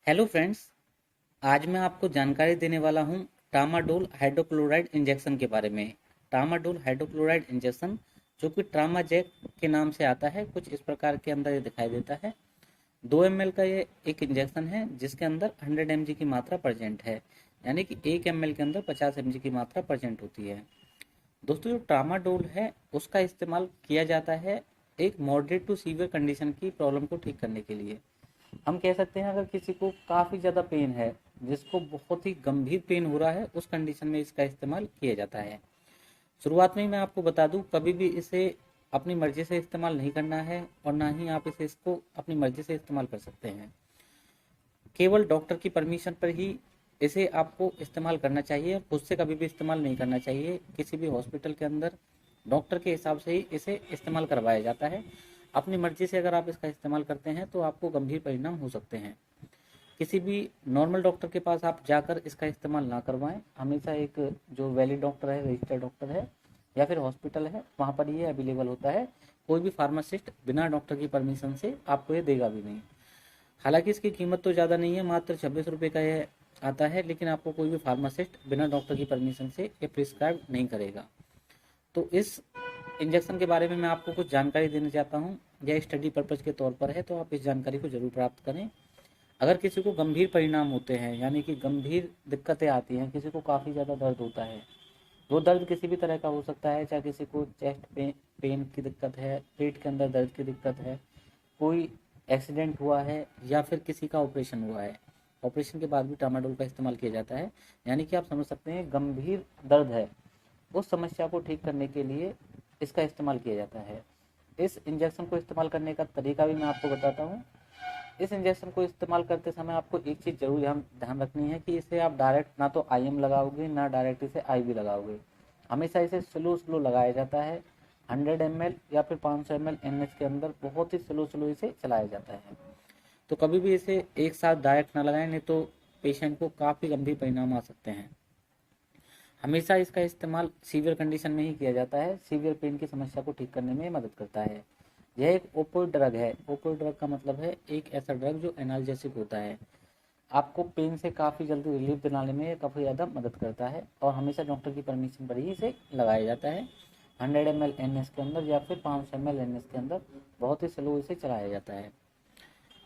Hello friends. आज मैं आपको जानकारी देने वाला हूं ट्रामाडोल हाइड्रोक्लोराइड इंजेक्शन के बारे में। ट्रामाडोल हाइड्रोक्लोराइड इंजेक्शन जो कि ट्रामाजेक के नाम से आता है, कुछ इस प्रकार के अंदर ये दिखाई देता है। 2 ml का ये एक इंजेक्शन है जिसके अंदर 100 mg की मात्रा प्रेजेंट है, यानी कि 1 ml के अंदर 50 mg की मात्रा प्रेजेंट होती है। दोस्तों, जो ट्रामाडोल है उसका इस्तेमाल किया जाता है एक मॉडरेट टू सीवियर कंडीशन की प्रॉब्लम को ठीक करने के लिए। हम कह सकते हैं अगर किसी को काफ़ी ज़्यादा पेन है, जिसको बहुत ही गंभीर पेन हो रहा है, उस कंडीशन में इसका इस्तेमाल किया जाता है। शुरुआत में ही मैं आपको बता दूं, कभी भी इसे अपनी मर्जी से इस्तेमाल नहीं करना है और ना ही आप इसको अपनी मर्जी से इस्तेमाल कर सकते हैं। केवल डॉक्टर की परमिशन पर ही इसे आपको इस्तेमाल करना चाहिए, खुद से कभी भी इस्तेमाल नहीं करना चाहिए। किसी भी हॉस्पिटल के अंदर डॉक्टर के हिसाब से ही इसे इस्तेमाल करवाया जाता है। अपनी मर्जी से अगर आप इसका इस्तेमाल करते हैं तो आपको गंभीर परिणाम हो सकते हैं। किसी भी नॉर्मल डॉक्टर के पास आप जाकर इसका इस्तेमाल ना करवाएं। हमेशा एक जो वैलिड डॉक्टर है, रजिस्टर्ड डॉक्टर है या फिर हॉस्पिटल है, वहाँ पर ये अवेलेबल होता है। कोई भी फार्मासिस्ट बिना डॉक्टर की परमिशन से आपको ये देगा भी नहीं। हालांकि इसकी कीमत तो ज़्यादा नहीं है, मात्र 26 रुपये का ये आता है, लेकिन आपको कोई भी फार्मासिस्ट बिना डॉक्टर की परमिशन से ये प्रिस्क्राइब नहीं करेगा। तो इस इंजेक्शन के बारे में मैं आपको कुछ जानकारी देना चाहता हूँ। यह स्टडी पर्पज़ के तौर पर है, तो आप इस जानकारी को जरूर प्राप्त करें। अगर किसी को गंभीर परिणाम होते हैं, यानी कि गंभीर दिक्कतें आती हैं, किसी को काफ़ी ज़्यादा दर्द होता है, वो दर्द किसी भी तरह का हो सकता है, चाहे किसी को चेस्ट पेन की दिक्कत है, पेट के अंदर दर्द की दिक्कत है, कोई एक्सीडेंट हुआ है या फिर किसी का ऑपरेशन हुआ है। ऑपरेशन के बाद भी ट्रामाडोल का इस्तेमाल किया जाता है, यानी कि आप समझ सकते हैं गंभीर दर्द है, उस समस्या को ठीक करने के लिए इसका इस्तेमाल किया जाता है। इस इंजेक्शन को इस्तेमाल करने का तरीका भी मैं आपको बताता हूँ। इस इंजेक्शन को इस्तेमाल करते समय आपको एक चीज़ जरूर ध्यान रखनी है कि इसे आप डायरेक्ट ना तो आईएम लगाओगे ना डायरेक्ट इसे आईवी लगाओगे। हमेशा इसे स्लो स्लो लगाया जाता है। 100 ml या फिर 500 ml एनएच के अंदर बहुत ही स्लो स्लो इसे चलाया जाता है। तो कभी भी इसे एक साथ डायरेक्ट ना लगाएं, नहीं तो पेशेंट को काफ़ी गंभीर परिणाम आ सकते हैं। हमेशा इसका इस्तेमाल सीवियर कंडीशन में ही किया जाता है। सीवियर पेन की समस्या को ठीक करने में मदद करता है। यह एक ओपियोइड ड्रग है। ओपियोइड ड्रग का मतलब है एक ऐसा ड्रग जो एनाल्जेसिक होता है। आपको पेन से काफ़ी जल्दी रिलीफ दिलाने में काफ़ी ज़्यादा मदद करता है और हमेशा डॉक्टर की परमिशन पर ही इसे लगाया जाता है। 100 ml एन के अंदर या फिर 500 ml एन के अंदर बहुत ही स्लो इसे चलाया जाता है।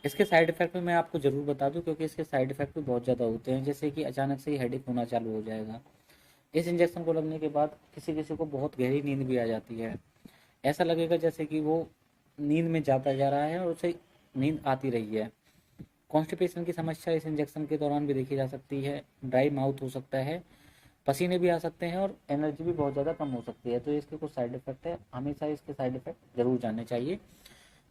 इसके साइड इफेक्ट में मैं आपको ज़रूर बता दूं, क्योंकि इसके साइड इफेक्ट भी बहुत ज़्यादा होते हैं, जैसे कि अचानक से ही हेडेक होना चालू हो जाएगा। इस इंजेक्शन को लगने के बाद किसी किसी को बहुत गहरी नींद भी आ जाती है। ऐसा लगेगा जैसे कि वो नींद में जाता जा रहा है और उसे नींद आती रही है। कॉन्स्टिपेशन की समस्या इस इंजेक्शन के दौरान भी देखी जा सकती है। ड्राई माउथ हो सकता है, पसीने भी आ सकते हैं और एनर्जी भी बहुत ज़्यादा कम हो सकती है। तो इसके कुछ साइड इफेक्ट है, हमेशा इसके साइड इफेक्ट जरूर जानने चाहिए।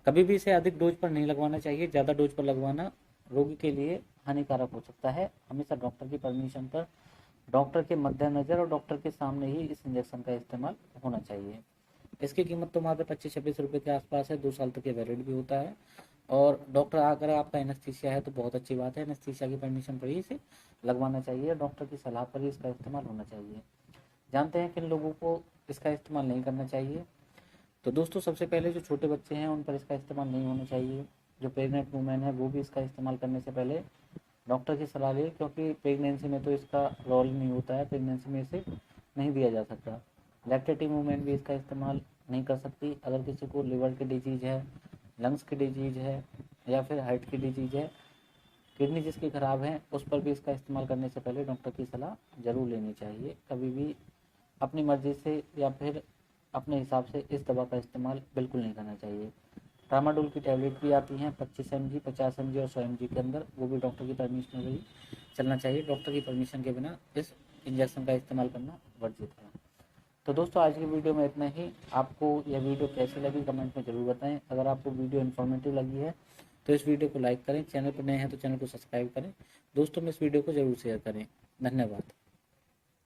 कभी भी इसे अधिक डोज पर नहीं लगवाना चाहिए। ज़्यादा डोज पर लगवाना रोगी के लिए हानिकारक हो सकता है। हमेशा डॉक्टर की परमिशन पर, डॉक्टर के मद्देनजर और डॉक्टर के सामने ही इस इंजेक्शन का इस्तेमाल होना चाहिए। इसकी कीमत तो मात्र 25-26 रुपये के आसपास है। 2 साल तक ये वैलिड भी होता है। और डॉक्टर अगर आपका एनेस्थीसिया है तो बहुत अच्छी बात है। एनेस्थीसिया की परमिशन पर ही इसे लगवाना चाहिए, डॉक्टर की सलाह पर ही इसका इस्तेमाल होना चाहिए। जानते हैं किन लोगों को इसका इस्तेमाल नहीं करना चाहिए। तो दोस्तों, सबसे पहले जो छोटे बच्चे हैं उन पर इसका इस्तेमाल नहीं होना चाहिए। जो प्रेग्नेंट वूमेन है वो भी इसका इस्तेमाल करने से पहले डॉक्टर की सलाह लें, क्योंकि प्रेगनेंसी में तो इसका रोल नहीं होता है, प्रेगनेंसी में इसे नहीं दिया जा सकता। लैक्टेटिंग वूमेन भी इसका इस्तेमाल नहीं कर सकती। अगर किसी को लिवर की डिजीज़ है, लंग्स की डिजीज़ है या फिर हार्ट की डिजीज़ है, किडनी जिसकी ख़राब है, उस पर भी इसका इस्तेमाल करने से पहले डॉक्टर की सलाह ज़रूर लेनी चाहिए। कभी भी अपनी मर्ज़ी से या फिर अपने हिसाब से इस दवा का इस्तेमाल बिल्कुल नहीं करना चाहिए। ट्रामाडोल की टैबलेट भी आती हैं 25 mg, 50 mg और 100 mg के अंदर, वो भी डॉक्टर की परमिशन में ही चलना चाहिए। डॉक्टर की परमिशन के बिना इस इंजेक्शन का इस्तेमाल करना वर्जित है। तो दोस्तों, आज की वीडियो में इतना ही। आपको यह वीडियो कैसी लगी कमेंट में ज़रूर बताएं। अगर आपको वीडियो इन्फॉर्मेटिव लगी है तो इस वीडियो को लाइक करें, चैनल पर नए हैं तो चैनल को सब्सक्राइब करें, दोस्तों में इस वीडियो को ज़रूर शेयर करें। धन्यवाद।